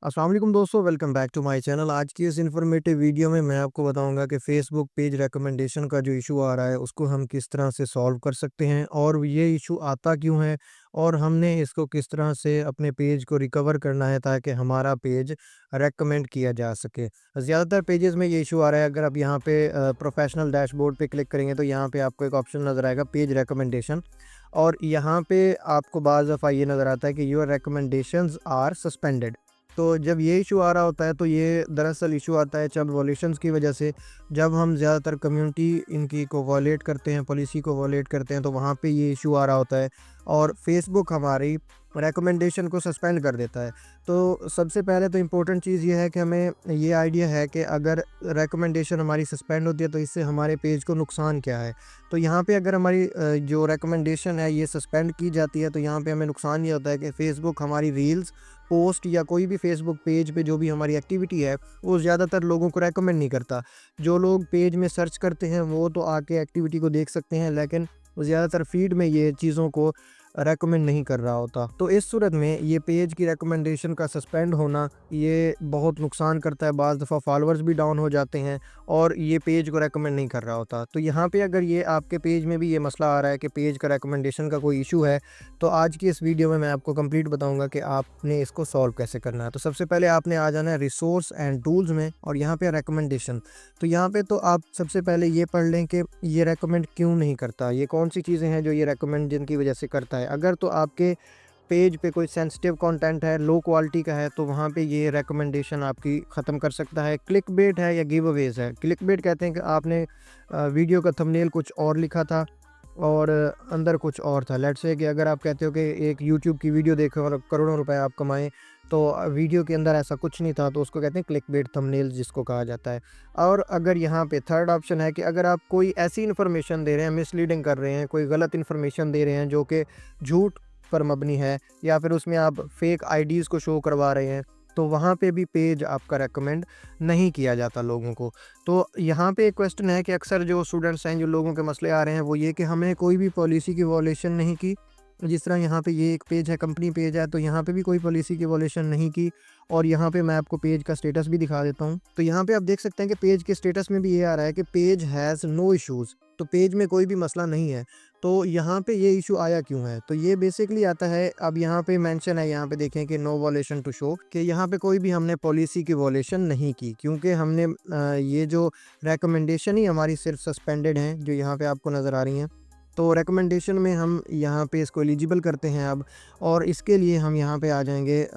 अस्सलाम वालेकुम दोस्तों, welcome back to my channel. आज की इस इन्फॉर्मेटिव वीडियो में मैं आपको बताऊंगा कि फेसबुक पेज रिकमेंडेशन का जो इशू आ रहा है उसको हम किस तरह से सॉल्व कर सकते हैं और ये इशू आता क्यों है और हमने इसको किस तरह से अपने पेज को रिकवर करना है ताकि हमारा पेज रेकमेंड किया जा सके। ज़्यादातर पेजेस में ये इशू आ रहा है। अगर आप यहाँ पे प्रोफेशनल डैशबोर्ड पे क्लिक करेंगे तो यहाँ पे आपको एक ऑप्शन नज़र आएगा पेज रिकमेंडेशन, और यहाँ पे आपको बाज़ दफ़ा ये नज़र आता है कि योर रिकमेंडेशंस आर सस्पेंडेड। तो जब ये इशू आ रहा होता है तो ये दरअसल इशू आता है चाइल्ड वॉयलेशंस की वजह से। जब हम ज़्यादातर कम्युनिटी इनकी को वॉयलेट करते हैं, पॉलिसी को वॉयलेट करते हैं, तो वहाँ पे ये इशू आ रहा होता है और फेसबुक हमारी रिकमेंडेशन को सस्पेंड कर देता है। तो सबसे पहले तो इम्पोर्टेंट चीज़ ये है कि हमें ये आइडिया है कि अगर रिकमेंडेशन हमारी सस्पेंड होती है तो इससे हमारे पेज को नुकसान क्या है। तो यहाँ पे अगर हमारी जो रिकमेंडेशन है ये सस्पेंड की जाती है तो यहाँ पे हमें नुकसान ये होता है कि फेसबुक हमारी रील्स, पोस्ट या कोई भी फेसबुक पेज पे जो भी हमारी एक्टिविटी है वो ज़्यादातर लोगों को रेकमेंड नहीं करता। जो लोग पेज में सर्च करते हैं वो तो आके एक्टिविटी को देख सकते हैं, लेकिन ज़्यादातर फीड में ये चीज़ों को रेकमेंड नहीं कर रहा होता। तो इस सूरत में ये पेज की रिकमेंडेशन का सस्पेंड होना ये बहुत नुकसान करता है। बाज़ दफ़ा फॉलोअर्स भी डाउन हो जाते हैं और ये पेज को रेकमेंड नहीं कर रहा होता। तो यहाँ पे अगर ये आपके पेज में भी ये मसला आ रहा है कि पेज का रिकमेंडेशन का कोई इशू है, तो आज की इस वीडियो में मैं आपको कंप्लीट बताऊंगा कि आपने इसको सॉल्व कैसे करना है। तो सबसे पहले आपने आ जाना है रिसोर्स एंड टूल्स में और यहाँ पे रिकमेंडेशन। तो यहाँ पे तो आप सबसे पहले ये पढ़ लें कि ये रेकमेंड क्यों नहीं करता, ये कौन सी चीज़ें हैं जो ये रेकमेंड जिनकी वजह से करता है। अगर तो आपके पेज पे कोई सेंसिटिव कंटेंट है, लो क्वालिटी का है, तो वहाँ पे ये रिकमेंडेशन आपकी ख़त्म कर सकता है। क्लिकबेट है या गिव अवेज़ है। क्लिकबेट कहते हैं कि आपने वीडियो का थंबनेल कुछ और लिखा था और अंदर कुछ और था। लेट्स से कि अगर आप कहते हो कि एक यूट्यूब की वीडियो देखें और करोड़ों रुपए आप कमाएँ, तो वीडियो के अंदर ऐसा कुछ नहीं था, तो उसको कहते हैं क्लिकबेट थंबनेल जिसको कहा जाता है। और अगर यहाँ पे थर्ड ऑप्शन है कि अगर आप कोई ऐसी इन्फॉर्मेशन दे रहे हैं, मिसलीडिंग कर रहे हैं, कोई गलत इन्फॉर्मेशन दे रहे हैं जो कि झूठ पर मबनी है, या फिर उसमें आप फेक आईडीज़ को शो करवा रहे हैं, तो वहाँ पे भी पेज आपका रेकमेंड नहीं किया जाता लोगों को। तो यहाँ पे एक क्वेश्चन है कि अक्सर जो स्टूडेंट्स हैं, जो लोगों के मसले आ रहे हैं वो ये कि हमने कोई भी पॉलिसी की वॉयलेशन नहीं की। जिस तरह यहाँ पे ये एक पेज है, कंपनी पेज है, तो यहाँ पे भी कोई पॉलिसी की वॉयलेशन नहीं की। और यहाँ पे मैं आपको पेज का स्टेटस भी दिखा देता हूँ। तो यहाँ पे आप देख सकते हैं कि पेज के स्टेटस में भी ये आ रहा है कि पेज हैज़ नो इश्यूज़। तो पेज में कोई भी मसला नहीं है। तो यहाँ पे ये इशू आया क्यों है? तो ये बेसिकली आता है, अब यहाँ पे मेंशन है, यहाँ पे देखें कि नो वॉयलेशन टू शो, कि यहाँ पे कोई भी हमने पॉलिसी की वॉयलेशन नहीं की, क्योंकि हमने ये जो रिकमेंडेशन ही हमारी सिर्फ सस्पेंडेड हैं जो यहाँ पे आपको नज़र आ रही हैं। तो रिकमेंडेशन में हम यहाँ पे इसको एलिजिबल करते हैं अब, और इसके लिए हम यहाँ पे आ जाएंगे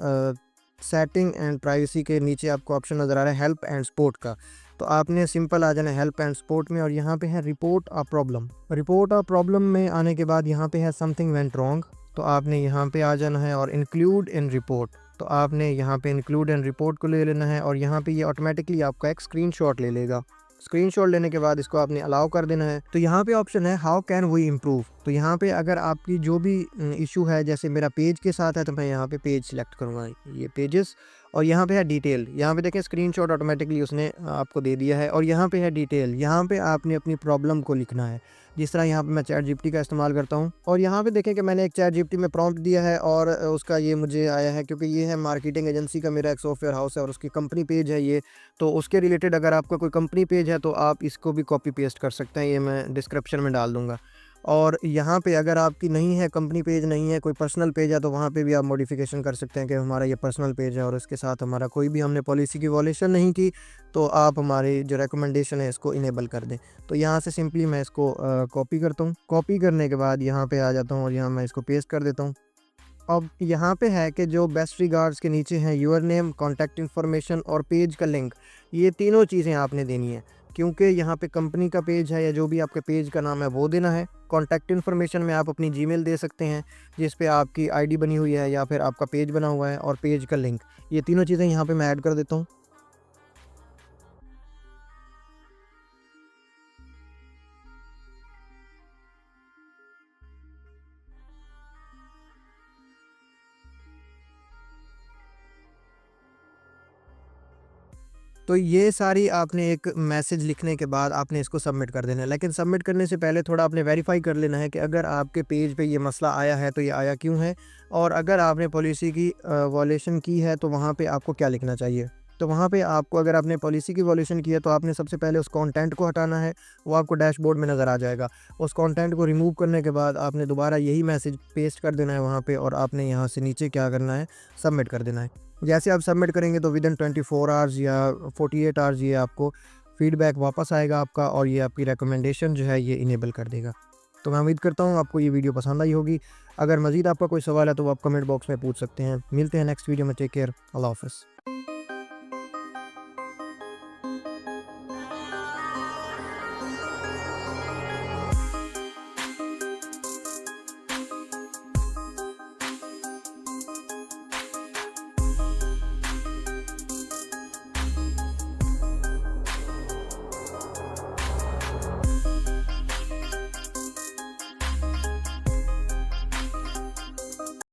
सेटिंग एंड प्राइवेसी के नीचे आपको ऑप्शन नज़र आ रहा है हेल्प एंड सपोर्ट का। तो आपने सिंपल आ जाना है हेल्प एंड सपोर्ट में, और यहाँ पे है report a problem. Report a problem में आने के बाद यहाँ पे है समथिंग वेंट रॉन्ग। तो आपने यहाँ पे आ जाना है और इंक्लूड इन रिपोर्ट। तो आपने यहाँ पे इंक्लूड इन रिपोर्ट को ले लेना है, और यहाँ पे ये ऑटोमेटिकली आपका एक स्क्रीनशॉट ले लेगा। स्क्रीनशॉट लेने के बाद इसको आपने अलाउ कर देना है। तो यहाँ पे ऑप्शन है हाउ कैन वी इम्प्रूव। तो यहाँ पे अगर आपकी जो भी इशू है, जैसे मेरा पेज के साथ है, तो मैं यहाँ पे पेज सिलेक्ट करूँगा, ये पेजेस, और यहाँ पे है डिटेल। यहाँ पे देखें स्क्रीनशॉट ऑटोमेटिकली उसने आपको दे दिया है, और यहाँ पे है डिटेल। यहाँ पे आपने अपनी प्रॉब्लम को लिखना है। जिस तरह यहाँ पे मैं चैट जीपीटी का इस्तेमाल करता हूँ, और यहाँ पे देखें कि मैंने एक चैट जीपीटी में प्रॉम्प्ट दिया है और उसका ये मुझे आया है, क्योंकि ये है मार्केटिंग एजेंसी का मेरा एक सॉफ्टवेयर हाउस है और उसकी कंपनी पेज है ये। तो उसके रिलेटेड अगर आपका कोई कंपनी पेज है तो आप इसको भी कॉपी पेस्ट कर सकते हैं, ये मैं डिस्क्रिप्शन में डाल दूँगा। और यहाँ पे अगर आपकी नहीं है, कंपनी पेज नहीं है, कोई पर्सनल पेज है, तो वहाँ पे भी आप मॉडिफिकेशन कर सकते हैं कि हमारा ये पर्सनल पेज है और इसके साथ हमारा कोई भी हमने पॉलिसी की वॉयलेशन नहीं की, तो आप हमारी जो रिकमेंडेशन है इसको इनेबल कर दें। तो यहाँ से सिंपली मैं इसको कॉपी करता हूँ। कॉपी करने के बाद यहाँ पे आ जाता हूँ और यहाँ मैं इसको पेस्ट कर देता हूँ। अब यहाँ पे है कि जो बेस्ट रिगार्ड्स के नीचे हैं योर नेम, कॉन्टैक्ट इन्फॉर्मेशन और पेज का लिंक, ये तीनों चीज़ें आपने देनी है, क्योंकि यहाँ पे कंपनी का पेज है या जो भी आपके पेज का नाम है वो देना है। कॉन्टैक्ट इन्फॉर्मेशन में आप अपनी जीमेल दे सकते हैं जिस पे आपकी आईडी बनी हुई है या फिर आपका पेज बना हुआ है, और पेज का लिंक, ये तीनों चीज़ें यहाँ पे मैं ऐड कर देता हूँ। तो ये सारी आपने एक मैसेज लिखने के बाद आपने इसको सबमिट कर देना है। लेकिन सबमिट करने से पहले थोड़ा आपने वेरीफ़ाई कर लेना है कि अगर आपके पेज पे ये मसला आया है तो ये आया क्यों है, और अगर आपने पॉलिसी की वॉयलेशन की है तो वहाँ पे आपको क्या लिखना चाहिए। तो वहाँ पे आपको, अगर आपने पॉलिसी की वॉयलेशन की है तो आपने सबसे पहले उस कंटेंट को हटाना है, वो आपको डैशबोर्ड में नज़र आ जाएगा। उस कंटेंट को रिमूव करने के बाद आपने दोबारा यही मैसेज पेस्ट कर देना है वहाँ पे, और आपने यहाँ से नीचे क्या करना है, सबमिट कर देना है। जैसे आप सबमिट करेंगे तो विदिन 24 आवर्स या 48 आवर्स ये आपको फीडबैक वापस आएगा आपका, और ये आपकी रिकमेंडेशन जो है ये इनेबल कर देगा। तो मैं उम्मीद करता हूँ आपको ये वीडियो पसंद आई होगी। अगर मज़ीद आपका कोई सवाल है तो वो आप कमेंट बॉक्स में पूछ सकते हैं। मिलते हैं नेक्स्ट वीडियो में। Take care. अल्लाह हाफ़िज़।